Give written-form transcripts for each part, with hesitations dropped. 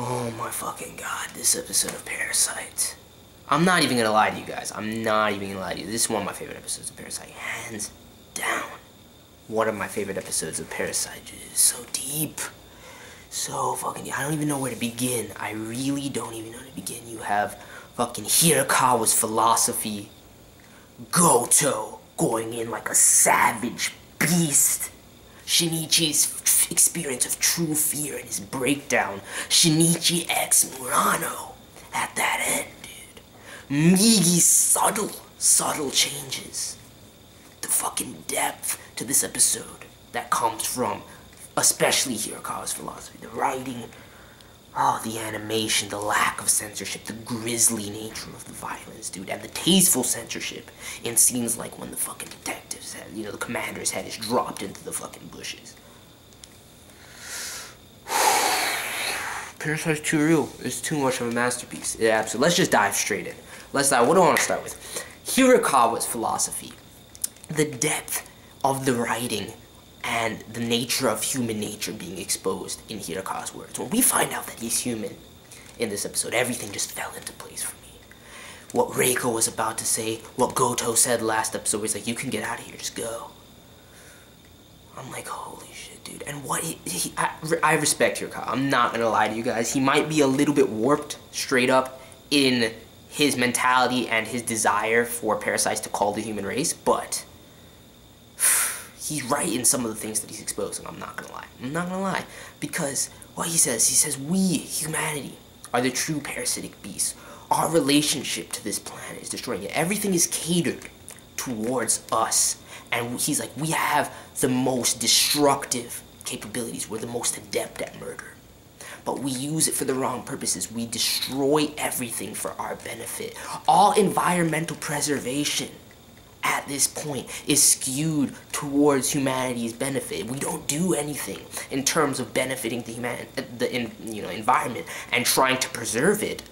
Oh my fucking god, this episode of Parasites. I'm not even gonna lie to you guys. I'm not even gonna lie to you. This is one of my favorite episodes of Parasite. Hands down. One of my favorite episodes of Parasite. It's so deep. So fucking deep. I don't even know where to begin. I really don't even know where to begin. You have fucking Hirokawa's philosophy. GOTOU going in like a savage beast. Shinichi's experience of true fear and his breakdown. Shinichi x Murano at that end, dude. Migi's subtle changes. The fucking depth to this episode that comes from especially Hirokawa's philosophy. The writing, the animation, the lack of censorship, the grisly nature of the violence, dude, and the tasteful censorship in scenes like when the fucking detective's head, the commander's head is dropped into the fucking bushes. Parasite's too real. It's too much of a masterpiece. Yeah, absolutely. Let's just dive straight in. Let's dive. What do I want to start with? Hirokawa's philosophy. The depth of the writing and the nature of human nature being exposed in Hirokawa's words. When we find out that he's human in this episode, everything just fell into place for me. What Reiko was about to say, what GOTOU said last episode was like, you can get out of here, just go. I'm like, holy shit, dude. And what I respect Hirokawa. I'm not gonna lie to you guys. He might be a little bit warped, straight up, in his mentality and his desire for parasites to call the human race, but he's right in some of the things that he's exposing. I'm not gonna lie. I'm not gonna lie. Because what he says, we, humanity, are the true parasitic beasts. Our relationship to this planet is destroying it. Everything is catered towards us. And he's like, we have the most destructive capabilities. We're the most adept at murder. But we use it for the wrong purposes. We destroy everything for our benefit. All environmental preservation at this point is skewed towards humanity's benefit. We don't do anything in terms of benefiting the environment and trying to preserve it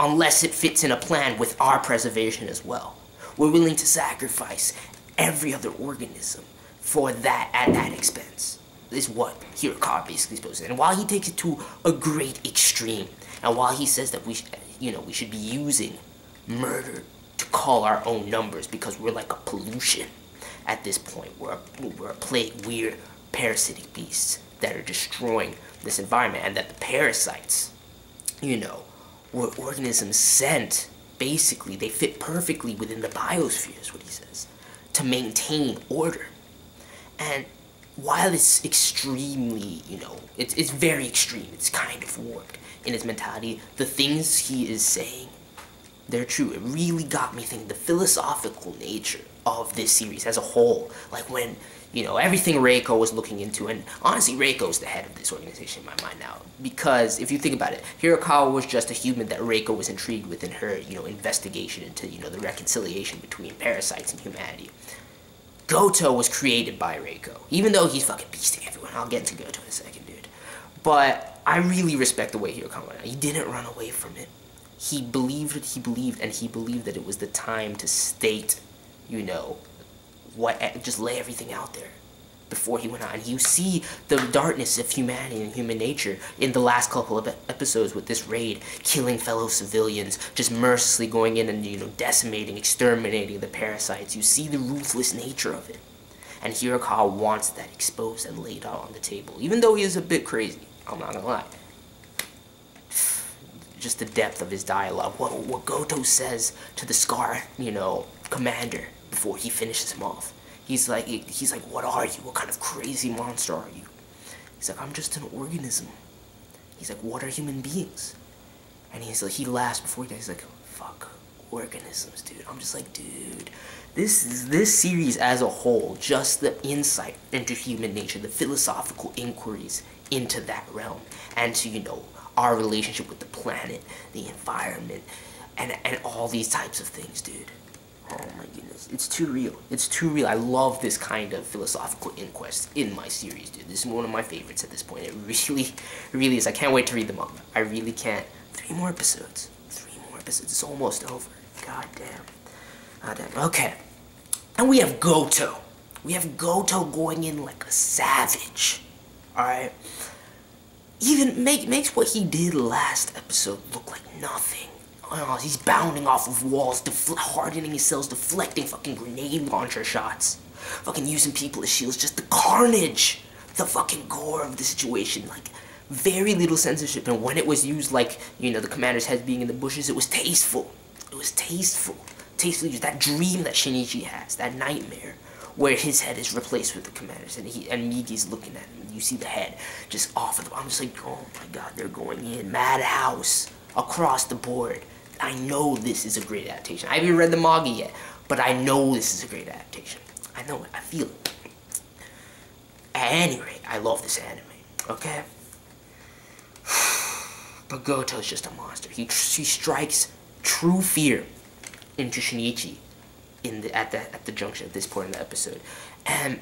unless it fits in a plan with our preservation as well. We're willing to sacrifice every other organism for that at that expense. This is what Hirokawa basically supposed to. And while he takes it to a great extreme, and while he says that we should be using murder to call our own numbers because we're like a pollution at this point. We're a plague. We're parasitic beasts that are destroying this environment, and that the parasites, were organisms sent. Basically, they fit perfectly within the biosphere, is what he says, to maintain order. And while it's extremely, it's very extreme, it's kind of warped in his mentality, the things he is saying, they're true. It really got me thinking the philosophical nature of this series as a whole. Like when, everything Reiko was looking into, and honestly, Reiko's the head of this organization in my mind now. Because if you think about it, Hirokawa was just a human that Reiko was intrigued with in her, investigation into, the reconciliation between parasites and humanity. GOTOU was created by Reiko, even though he's fucking beasting everyone. I'll get into GOTOU in a second, dude. But I really respect the way Hirokawa went. He didn't run away from it. He believed what he believed, and he believed that it was the time to state, just lay everything out there before he went out. And you see the darkness of humanity and human nature in the last couple of episodes with this raid, killing fellow civilians, just mercilessly going in and, decimating, exterminating the parasites. You see the ruthless nature of it. And Hirokawa wants that exposed and laid out on the table, even though he is a bit crazy. I'm not gonna lie. Just the depth of his dialogue. What GOTOU says to the Scar, commander before he finishes him off. He's like, what are you? What kind of crazy monster are you? He's like, I'm just an organism. He's like, what are human beings? And he's like, he laughs before he dies. He's like, fuck, organisms, dude. I'm just like, dude, this series as a whole, just the insight into human nature, the philosophical inquiries into that realm, and to, our relationship with the planet, the environment, and all these types of things, dude. Oh my goodness, it's too real. It's too real. I love this kind of philosophical inquest in my series, dude. This is one of my favorites at this point. It really is. I can't wait to read them up. I really can't. 3 more episodes. 3 more episodes. It's almost over. God damn. God damn. Okay. And we have GOTOU. We have GOTOU going in like a savage. Alright? even makes what he did last episode look like nothing. Oh, he's bounding off of walls, hardening his cells, deflecting fucking grenade launcher shots, fucking using people as shields, just the carnage, the fucking gore of the situation, like, very little censorship, and when it was used, like, you know, the commander's head being in the bushes, it was tasteful. It was tasteful. Tastefully used. That dream that Shinichi has, that nightmare, where his head is replaced with the commander's, and Migi's looking at him, and you see the head just off of the, I'm just like, oh my god, they're going in. Madhouse, across the board. I know this is a great adaptation. I haven't read the manga yet, but I know this is a great adaptation. I know it. I feel it. At any rate, I love this anime. Okay? But Gotou's just a monster. He strikes true fear into Shinichi at the junction at this point in the episode. And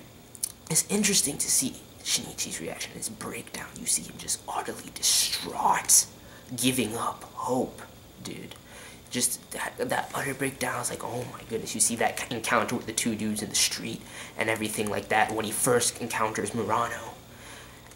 it's interesting to see Shinichi's reaction, his breakdown. You see him just utterly distraught, giving up hope, dude. Just that utter breakdown. I was like, oh my goodness. You see that encounter with the two dudes in the street and everything like that when he first encounters Murano.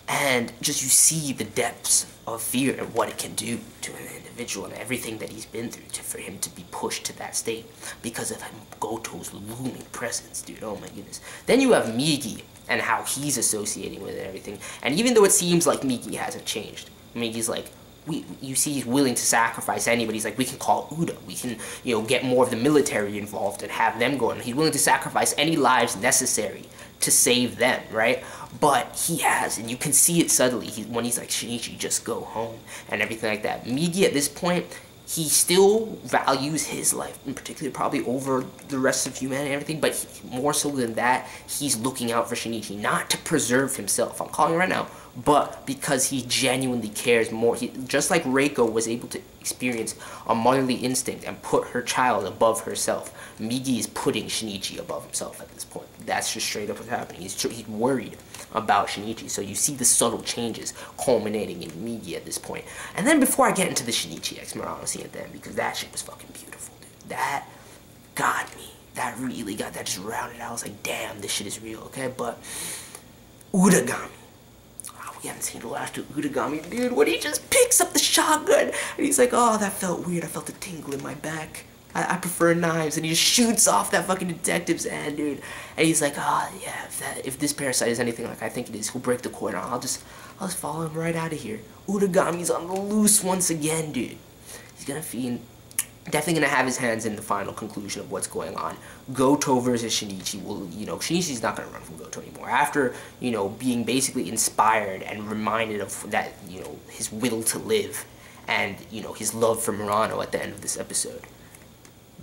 And just you see the depths of fear and what it can do to an individual and everything that he's been through for him to be pushed to that state because of Gotou's looming presence, dude. Oh my goodness. Then you have Migi and how he's associating with it and everything. And even though it seems like Migi hasn't changed, Migi's like, you see he's willing to sacrifice anybody. He's like, we can call Uda. We can, you know, get more of the military involved and have them go. And he's willing to sacrifice any lives necessary to save them, right? But he has, and you can see it subtly, when he's like, Shinichi, just go home, and everything like that. Migi, at this point, he still values his life, in particular, probably over the rest of humanity and everything, but more so than that, he's looking out for Shinichi, not to preserve himself, I'm calling it right now, but because he genuinely cares more. Just like Reiko was able to experience a motherly instinct and put her child above herself, Migi is putting Shinichi above himself at this point. That's just straight up what's happening. He's worried about Shinichi. So you see the subtle changes culminating in Migi at this point. And then before I get into the Shinichi X Murano scene at the end, because that shit was fucking beautiful, dude. That got me. That really got, that just rounded out. I was like, damn, this shit is real, okay? But Uragami. We haven't seen the last two Uragami, dude, when he just picks up the shotgun and he's like, oh, that felt weird. I felt a tingle in my back. I prefer knives, and he just shoots off that fucking detective's hand, dude. And he's like, oh yeah, if this parasite is anything like I think it is, he'll break the cord. I'll just follow him right out of here. Uragami's on the loose once again, dude. He's gonna fiend. Definitely gonna have his hands in the final conclusion of what's going on. Gotou versus Shinichi will, you know, Shinichi's not gonna run from Gotou anymore. After, you know, being basically inspired and reminded of that, you know, his will to live and, you know, his love for Murano at the end of this episode.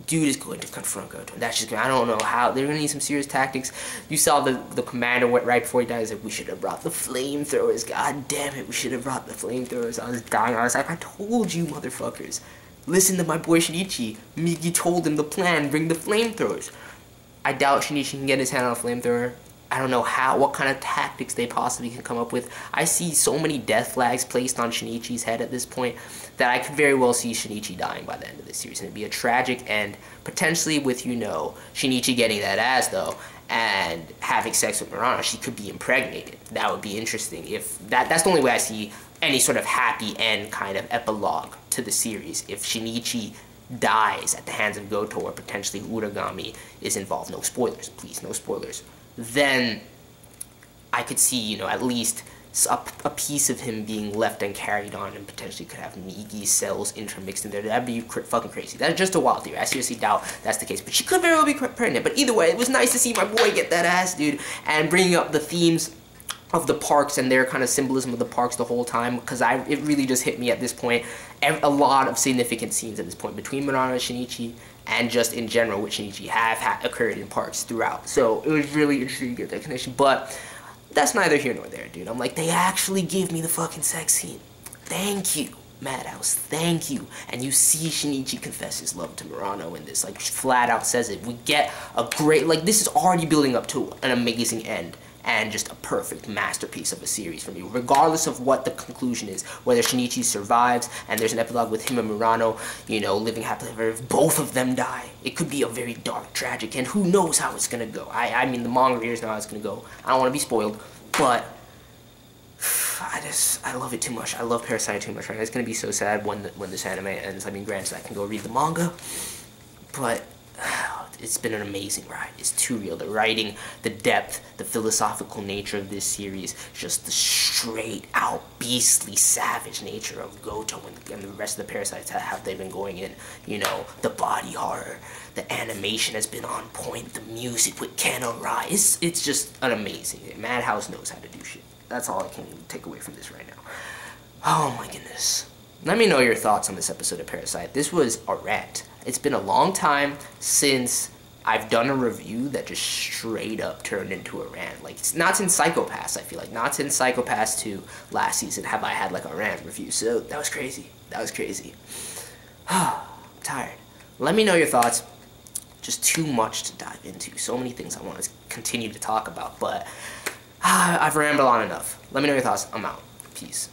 Dude is going to confront Gotou. That's just gonna, I don't know how. They're gonna need some serious tactics. You saw the commander went right before he died. He's like, we should have brought the flamethrowers. God damn it, we should have brought the flamethrowers. I was dying. I was like, I told you, motherfuckers. Listen to my boy Shinichi. Migi told him the plan. Bring the flamethrowers. I doubt Shinichi can get his hand on a flamethrower. I don't know what kind of tactics they possibly can come up with. I see so many death flags placed on Shinichi's head at this point that I could very well see Shinichi dying by the end of this series. And it'd be a tragic end, potentially with, you know, Shinichi getting that ass, though, and having sex with Murano. She could be impregnated. That would be interesting. If that's the only way I see any sort of happy end kind of epilogue to the series. If Shinichi dies at the hands of Gotou or potentially Uragami is involved. No spoilers, please, no spoilers. Then I could see, you know, at least a piece of him being left and carried on, and potentially could have Migi's cells intermixed in there. That'd be fucking crazy. That's just a wild theory. I seriously doubt that's the case. But she could very well be pregnant. But either way, it was nice to see my boy get that ass, dude. And bringing up the themes of the parks and their kind of symbolism of the parks the whole time, because it really just hit me at this point. A lot of significant scenes at this point between Murano and Shinichi, and just in general with Shinichi, have occurred in parks throughout. So it was really interesting to get that connection, but that's neither here nor there, dude. I'm like, they actually gave me the fucking sex scene. Thank you, Madhouse, thank you. And you see Shinichi confess his love to Murano in this, like, flat out says it. We get a great, like, this is already building up to an amazing end. And just a perfect masterpiece of a series for me, regardless of what the conclusion is. Whether Shinichi survives and there's an epilogue with him and Murano, you know, living happily ever after. If both of them die, it could be a very dark, tragic, and who knows how it's gonna go. I mean, the manga readers know how it's gonna go. I don't want to be spoiled, but I love it too much. I love Parasite too much right now. It's gonna be so sad when this anime ends. I mean, granted, I can go read the manga, but it's been an amazing ride. It's too real. The writing, the depth, the philosophical nature of this series, just the straight out beastly savage nature of GOTOU and the rest of the Parasites, how they've been going in. You know, the body horror, the animation has been on point, the music with Rai. It's just an amazing. Madhouse knows how to do shit. That's all I can take away from this right now. Oh my goodness. Let me know your thoughts on this episode of Parasyte. This was a rant. It's been a long time since I've done a review that just straight up turned into a rant. Like, it's not since Psycho-Pass, I feel like. Not since Psycho-Pass 2 last season have I had, like, a rant review. So, that was crazy. That was crazy. I'm tired. Let me know your thoughts. Just too much to dive into. So many things I want to continue to talk about. But I've rambled on enough. Let me know your thoughts. I'm out. Peace.